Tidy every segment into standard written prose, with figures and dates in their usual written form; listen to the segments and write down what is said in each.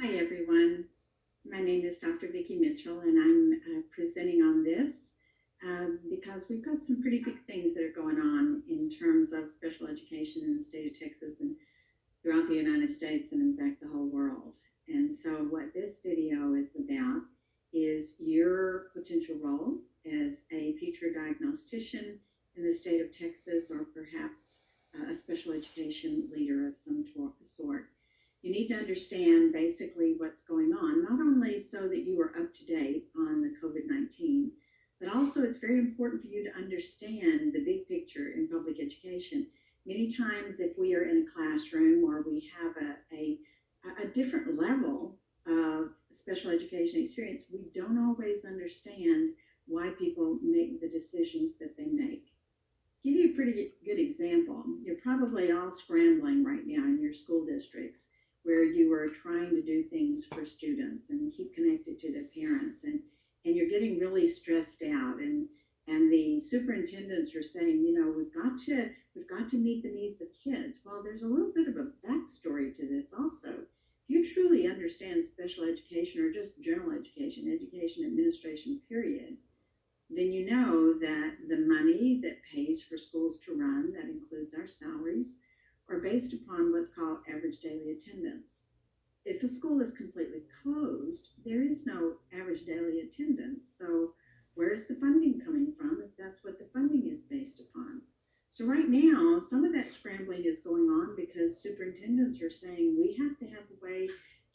Hi, everyone. My name is Dr. Vicki Mitchell, and I'm presenting on this because we've got some pretty big things that are going on in terms of special education in the state of Texas and throughout the United States and, in fact, the whole world. And so, what this video is about is your potential role as a future diagnostician in the state of Texas, or perhaps a special education leader of some sort. You need to understand basically what's going on, not only so that you are up to date on the COVID 19, but also it's very important for you to understand the big picture in public education. Many times, if we are in a classroom or we have a different level of special education experience, we don't always understand why people make the decisions that they make. Give you a pretty good example. You're probably all scrambling right now in your school districts where you are trying to do things for students and keep connected to their parents, and you're getting really stressed out, and the superintendents are saying, we've got to meet the needs of kids. Well, there's a little bit of a backstory to this also. If you truly understand special education or just general education administration period, then you know that the money that pays for schools to run, that includes our salaries, are based upon what's called average daily attendance. If a school is completely closed, there is no average daily attendance. So where is the funding coming from if that's what the funding is based upon? So right now, some of that scrambling is going on because superintendents are saying we have to have a way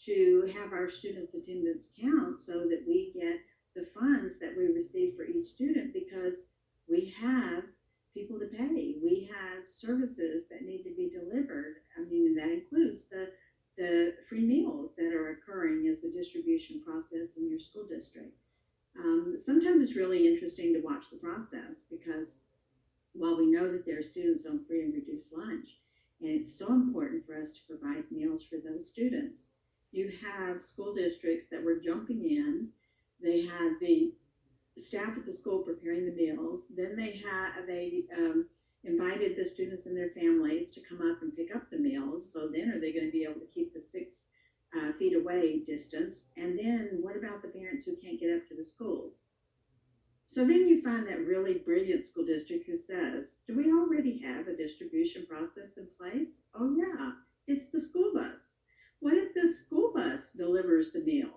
to have our students' attendance count so that we get the funds that we receive for each student, because we have people to pay. We have services that need to be delivered. I mean, that includes the free meals that are occurring as a distribution process in your school district. Sometimes it's really interesting to watch the process because while we know that there are students on free and reduced lunch, and it's so important for us to provide meals for those students, you have school districts that were jumping in. They had the staff at the school preparing the meals. Then they invited the students and their families to come up and pick up the meals. So then are they going to be able to keep the 6 feet away distance? And then what about the parents who can't get up to the schools? So then you find that really brilliant school district who says, do we already have a distribution process in place? Oh yeah, it's the school bus. What if the school bus delivers the meals?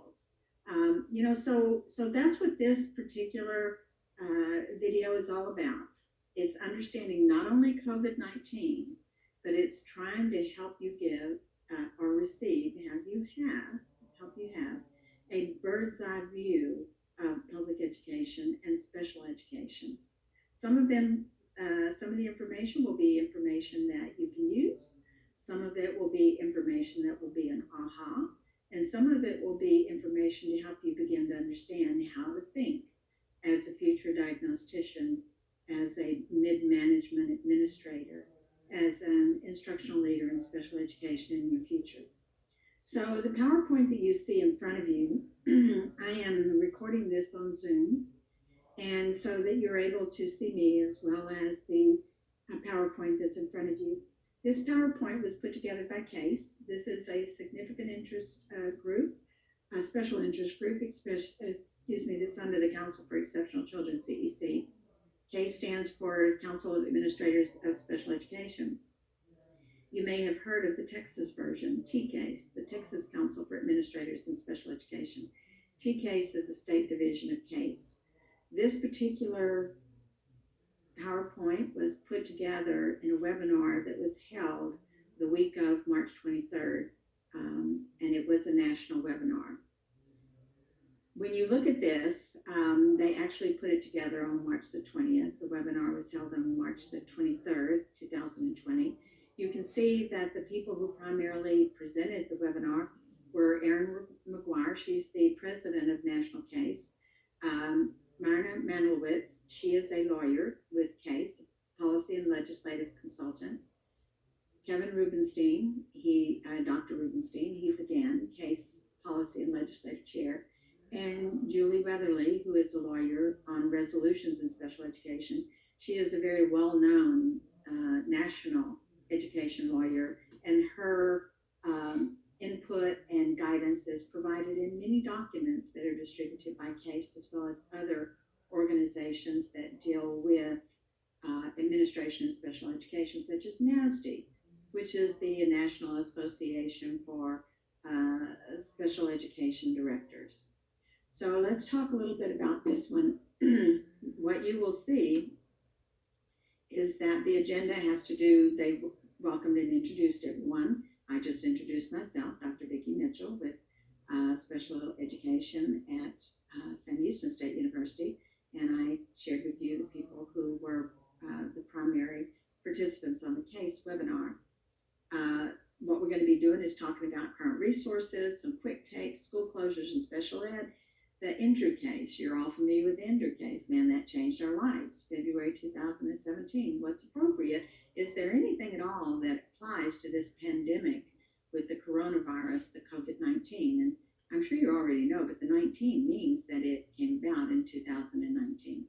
So that's what this particular video is all about. It's understanding not only COVID-19, but it's trying to help you give or receive, help you have a bird's eye view of public education and special education. Some of them, some of the information will be information that you can use. Some of it will be information that will be an aha, and some of it will be information to help you begin to understand how to think as a future diagnostician, as a mid-management administrator, as an instructional leader in special education in your future. So the PowerPoint that you see in front of you, I am recording this on Zoom, and so that you're able to see me as well as the PowerPoint that's in front of you. This PowerPoint was put together by CASE. This is a significant interest group, a special interest group, that's under the Council for Exceptional Children, CEC. CASE stands for Council of Administrators of Special Education. You may have heard of the Texas version, TCASE, the Texas Council for Administrators in Special Education. TCASE is a state division of CASE. This particular PowerPoint was put together in a webinar that was held the week of March 23rd, and it was a national webinar. When you look at this, they actually put it together on March the 20th. The webinar was held on March the 23rd, 2020. You can see that the people who primarily presented the webinar were Erin McGuire. She's the president of National CASE. Myrna Manilowitz, she is a lawyer with CASE, policy and legislative consultant. Kevin Rubenstein, Dr. Rubenstein, he's again CASE policy and legislative chair. And Julie Weatherly, who is a lawyer on resolutions in special education. She is a very well-known national education lawyer, and her input and guidance is provided in many documents that are distributed by CASE, as well as other organizations that deal with administration of special education, such as NASD, which is the National Association for Special Education Directors. So let's talk a little bit about this one. What you will see is that the agenda has to do, they welcomed and introduced everyone. I just introduced myself, Dr. Vicki Mitchell, with special education at Sam Houston State University, and I shared with you the people who were the primary participants on the CASE webinar. What we're going to be doing is talking about current resources, some quick takes, school closures and special ed. The Andrew case, you're all familiar with the Andrew case. Man, that changed our lives. February 2017. What's appropriate? Is there anything at all that applies to this pandemic with the coronavirus, the COVID-19? And I'm sure you already know, but the 19 means that it came about in 2019.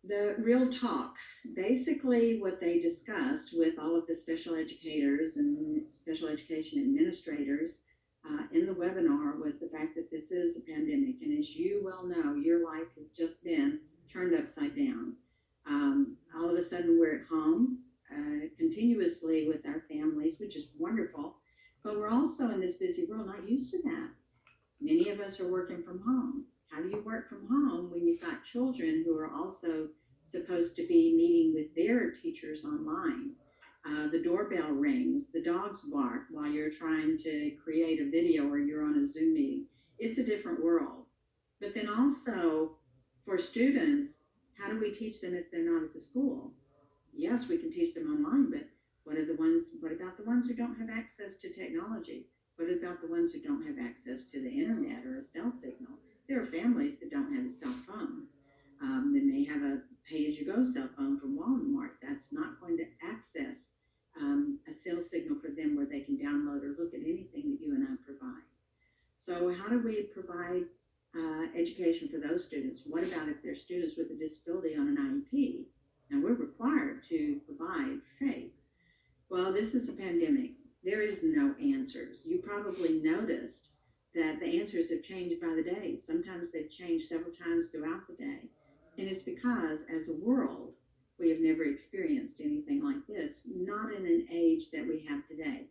The real talk, basically what they discussed with all of the special educators and special education administrators in the webinar was the fact that this is a pandemic, and as you well know, your life has just been turned upside down. All of a sudden we're at home continuously with our families, which is wonderful, but we're also in this busy world not used to that. Many of us are working from home. How do you work from home when you've got children who are also supposed to be meeting with their teachers online? The doorbell rings, the dogs bark while you're trying to create a video or you're on a Zoom meeting. It's a different world. But then also for students, how do we teach them if they're not at the school? Yes, we can teach them online, but what about the ones who don't have access to technology? What about the ones who don't have access to the internet or a cell signal? There are families that don't have a cell phone. They may have a pay-as-you-go cell phone from Walmart. That's not going to access a cell signal for them where they can download or look at anything that you and I provide. So how do we provide education for those students? What about if they're students with a disability on an IEP? Now we're required to provide FAPE. Well, this is a pandemic. There is no answers. You probably noticed that the answers have changed by the day. Sometimes they've changed several times throughout the day. And it's because, as a world, we have never experienced anything like this, not in an age that we have today.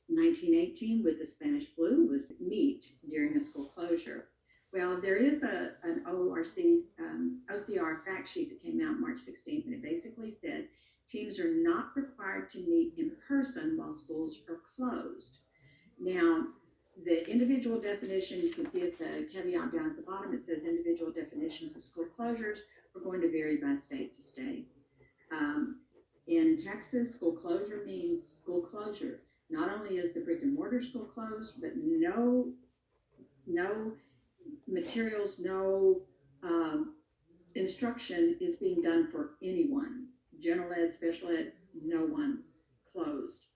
1918 with the Spanish flu was neat during a school closure. Well, there is an OCR fact sheet that came out March 16th, and it basically said teams are not required to meet in person while schools are closed. Now, the individual definition, you can see at the caveat down at the bottom, it says individual definitions of school closures are going to vary by state to state. In Texas, school closure means school closure. Not only is the brick and mortar school closed, but no materials, no instruction is being done for anyone. General ed, special ed, no one, closed.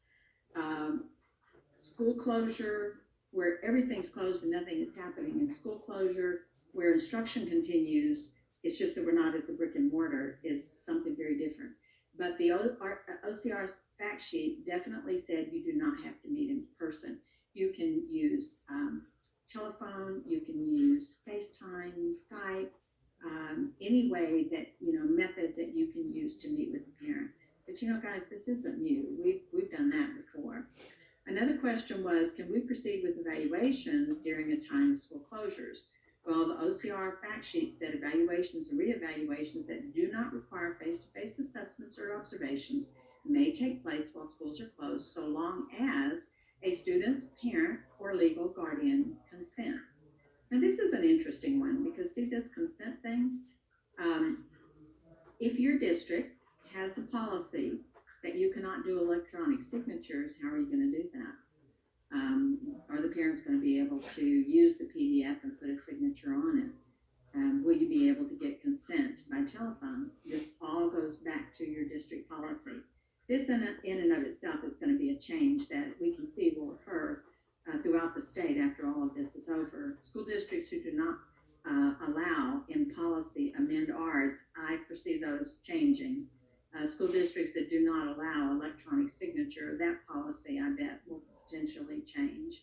School closure, where everything's closed and nothing is happening, and school closure, where instruction continues, it's just that we're not at the brick and mortar, is something very different. But the OCR's fact sheet definitely said you do not have to meet in person. You can use telephone, you can use FaceTime, Skype, any way that, method that you can use to meet with the parent. But guys, this isn't new. We've done that before. Another question was, can we proceed with evaluations during a time of school closures? Well, the OCR fact sheet said evaluations and reevaluations that do not require face-to-face assessments or observations may take place while schools are closed, so long as a student's parent or legal guardian consents. Now, this is an interesting one because, see this consent thing? If your district has a policy that you cannot do electronic signatures, how are you going to do that? Are the parents going to be able to use the PDF and put a signature on it? Will you be able to get consent by telephone? This all goes back to your district policy. This in and of itself is going to be a change that we can see will occur throughout the state after all of this is over. School districts who do not allow in policy amend ARDS, I foresee those changing. School districts that do not allow electronic signature, that policy I bet will potentially change.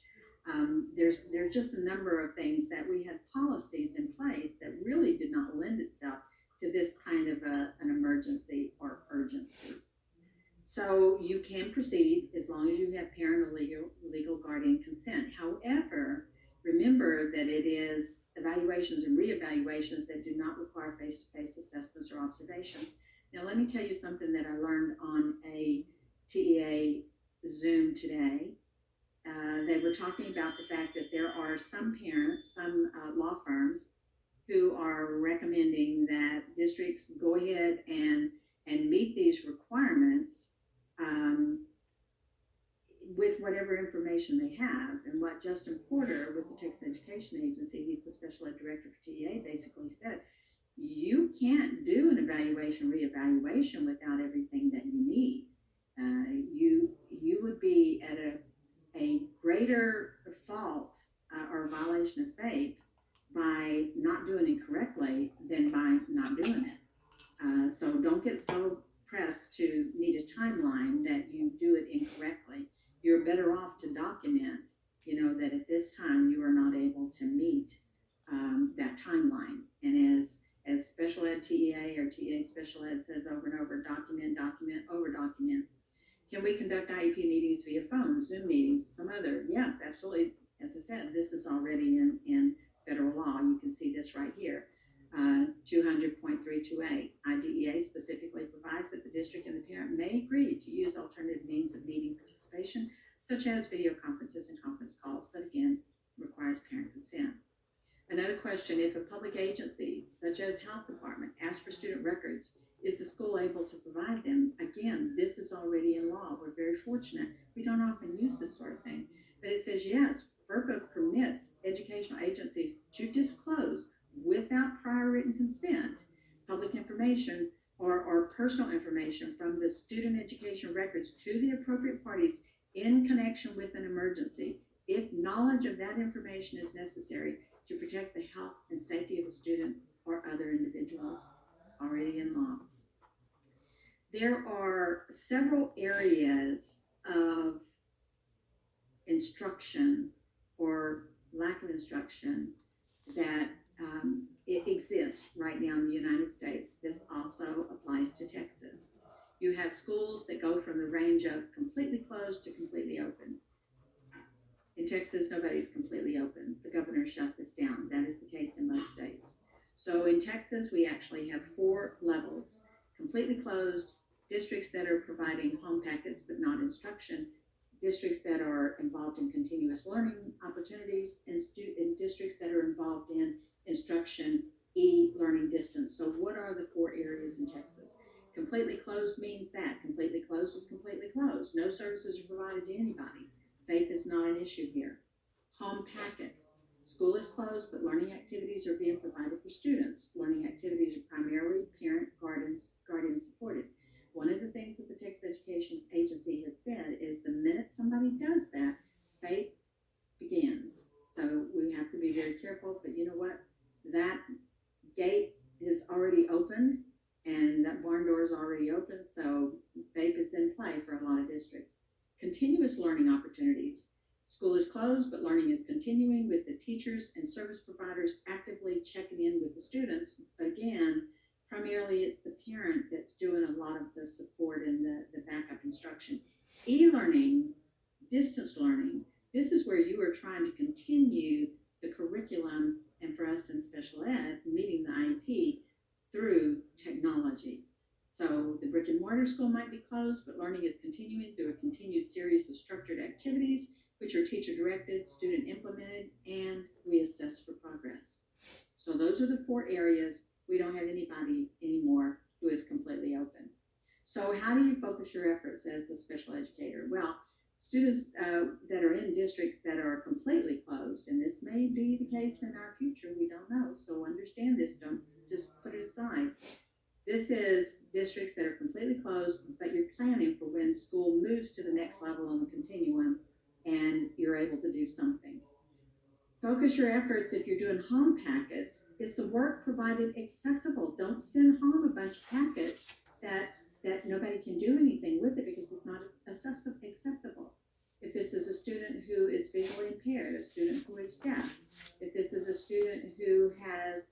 There's just a number of things that we had policies in place that really did not lend itself to this kind of an emergency or urgency. So you can proceed as long as you have parent or legal guardian consent. However, remember that it is evaluations and reevaluations that do not require face-to-face assessments or observations. Now, let me tell you something that I learned on a TEA Zoom today. They were talking about the fact that there are some parents, some law firms who are recommending that districts go ahead and meet these requirements with whatever information they have. And what Justin Porter with the Texas Education Agency, he's the special ed director for TEA, basically said, you can't do an evaluation, reevaluation without everything that you need. You would be at a greater fault or violation of faith by not doing it correctly than by not doing it. So don't get so pressed to need a timeline that you do it incorrectly. You're better off to document, that at this time you are not able to meet that timeline. And as special ed TEA or TEA special ed says over and over, document, over document. Can we conduct IEP meetings via phone, Zoom meetings, some other? Yes, absolutely. As I said, this is already in federal law. You can see this right here. 200.328, IDEA specifically provides that the district and the parent may agree to use alternative means of meeting participation, such as video conferences and conference calls, but again, requires parent consent. Another question, if a public agency, such as health department, asks for student records, is the school able to provide them? Again, this is already in law. We're very fortunate. We don't often use this sort of thing. But it says, yes, FERPA permits educational agencies to disclose without prior written consent public information or personal information from the student education records to the appropriate parties in connection with an emergency if knowledge of that information is necessary to protect the health and safety of the student or other individuals. Already in law. There are several areas of instruction or lack of instruction that it exists right now in the United States. This also applies to Texas. You have schools that go from the range of completely closed to completely open. In Texas, nobody's completely open. The governor shut this down. That is the case in most states. So in Texas, we actually have 4 levels: completely closed, districts that are providing home packets but not instruction, districts that are involved in continuous learning opportunities, and districts that are involved in instruction, e-learning distance. So what are the 4 areas in Texas? Completely closed means that. Completely closed is completely closed. No services are provided to anybody. Faith is not an issue here. Home packets. School is closed, but learning activities are being provided for students. Learning activities are primarily parent, guardian supported. One of the things that the Texas Education Agency has said is the minute somebody does that, faith begins. So we have to be very careful, but you know what? That gate is already opened and that barn door is already open, so faith is in play for a lot of districts. Continuous learning opportunities. School is closed, but learning is continuing with the teachers and service providers actively checking in with the students. But again, primarily it's the parent that's doing a lot of the support and the backup instruction. E-learning, distance learning, this is where you are trying to continue the curriculum, and for us in special ed, meeting the IEP through technology. So the brick and mortar school might be closed, but learning is continuing through a continued series of structured activities, which are teacher directed, student implemented, and we assess for progress. So those are the 4 areas. We don't have anybody anymore who is completely open. So how do you focus your efforts as a special educator? Well, students that are in districts that are completely closed, and this may be the case in our future, we don't know. So understand this, don't just put it aside. This is districts that are completely closed, but you're planning for when school moves to the next level on the continuum and you're able to do something. Focus your efforts if you're doing home packets. Is the work provided accessible? Don't send home a bunch of packets that nobody can do anything with it because it's not accessible. If this is a student visually impaired, a student who is deaf, if this is a student who has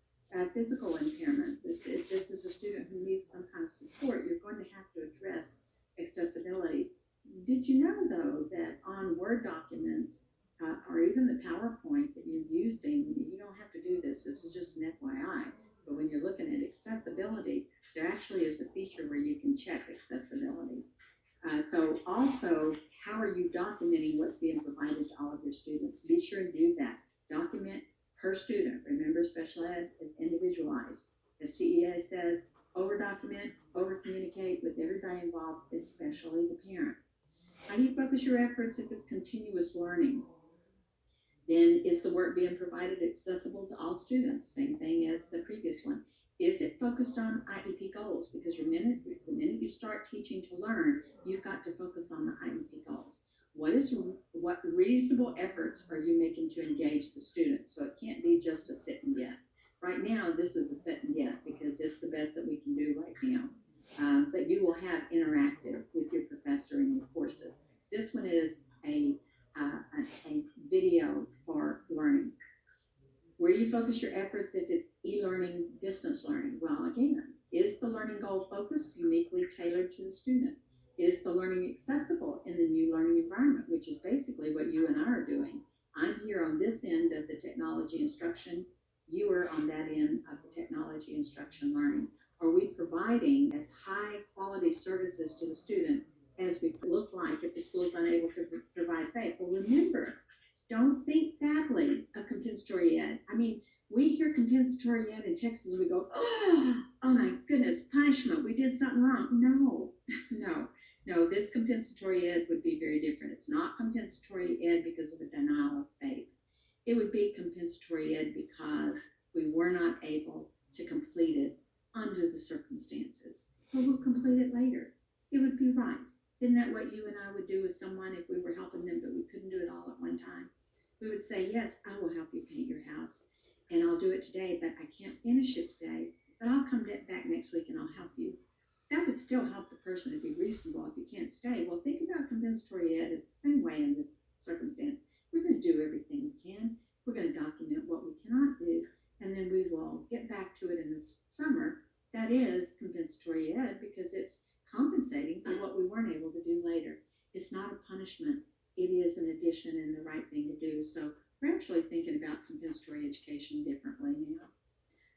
physical impairments, if this is a student who needs some kind of support, you're going to have to address accessibility. Did you know, though, that on Word documents, or even the PowerPoint that you're using, you don't have to do this. This is just an FYI. But when you're looking at accessibility, there actually is a feature where you can check accessibility. So also, how are you documenting what's being provided to all of your students? Be sure to do that. Document per student. Remember, special ed is individualized. As TEA says, over-document, over-communicate with everybody involved, especially the parent. How do you focus your efforts if it's continuous learning? Then is the work being provided accessible to all students? Same thing as the previous one. Is it focused on IEP goals? Because the minute you start teaching to learn, you've got to focus on the IEP goals. What reasonable efforts are you making to engage the student? So it can't be just a sit and get. Right now, this is a sit and get because it's the best that we can do right now. But you will have interactive with your professor in your courses. This one is a video for learning. Where do you focus your efforts if it's e-learning, distance learning? Well, again, is the learning goal focused, uniquely tailored to the student? Is the learning accessible in the new learning environment, which is basically what you and I are doing? I'm here on this end of the technology instruction. You are on that end of the technology instruction learning. Are we providing as high quality services to the student as we look like if the school is unable to provide faith? Well, remember, don't think badly of compensatory ed. I mean, we hear compensatory ed in Texas, we go, oh my goodness, punishment, we did something wrong. No, this compensatory ed would be very different. It's not compensatory ed because of a denial of faith. It would be compensatory ed because we were not able to complete it under the circumstances. But we'll complete it later. It would be right. Isn't that what you and I would do with someone if we were helping them, but we couldn't do it all at one time? We would say, yes, I will help you paint your house, and I'll do it today, but I can't finish it today, but I'll come back next week and I'll help you. That would still help the person to be reasonable if you can't stay. Well, think about compensatory ed as the same way in this circumstance. We're going to do everything we can. We're going to document what we cannot do, and then we will get back to it in the summer. That is compensatory ed because it's compensating for what we weren't able to do later. It's not a punishment. It is an addition and the right thing to do. So we're actually thinking about compensatory education differently now.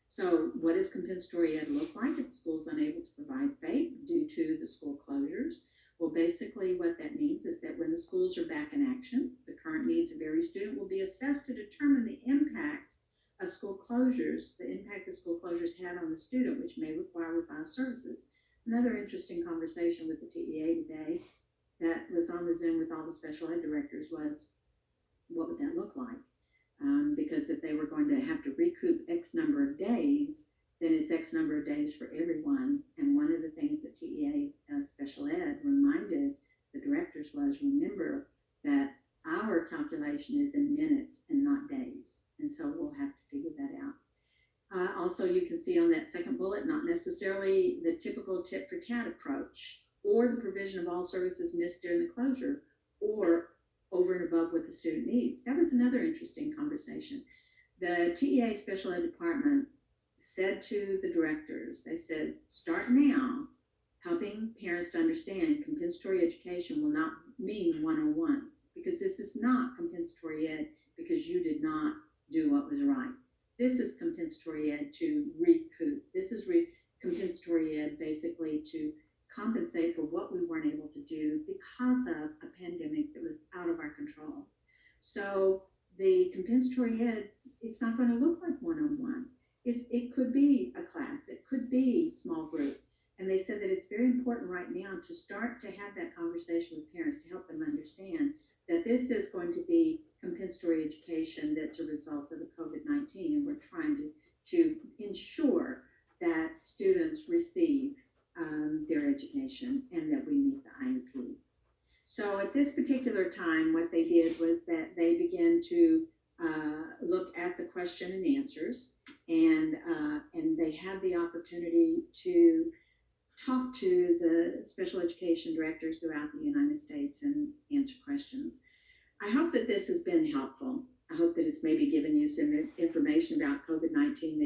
So what does compensatory ed look like if the school is unable to provide FAPE due to the school closures? Well, basically what that means is that when the schools are back in action, the current needs of every student will be assessed to determine the impact of school closures, the impact the school closures had on the student, which may require revised services. Another interesting conversation with the TEA today that was on the Zoom with all the special ed directors was, what would that look like? Because if they were going to have to recoup X number of days, then it's X number of days for everyone. And one of the things that TEA special ed reminded the directors was, remember that our calculation is in minutes and not days. And so we'll have to figure that out. Also, you can see on that second bullet, not necessarily the typical tit for tat approach or the provision of all services missed during the closure or over and above what the student needs. That was another interesting conversation. The TEA special ed department said to the directors, they said, start now helping parents to understand compensatory education will not mean one-on-one, because this is not compensatory ed because you did not do what was right. This is compensatory ed to recoup. This is compensatory ed basically to compensate for what we weren't able to do because of a pandemic that was out of our control. So the compensatory ed, it's not going to look like one-on-one. It could be a class, it could be small group. And they said that it's very important right now to start to have that conversation with parents to help them understand that this is going to be compensatory education that's a result of the COVID-19, and we're trying to ensure that students receive their education and that we meet the IEP. So at this particular time, what they did was that they began to look at the question and answers, and they had the opportunity to talk to the special education directors throughout the United States and answer questions. I hope that this has been helpful. I hope that it's maybe given you some information about COVID-19 that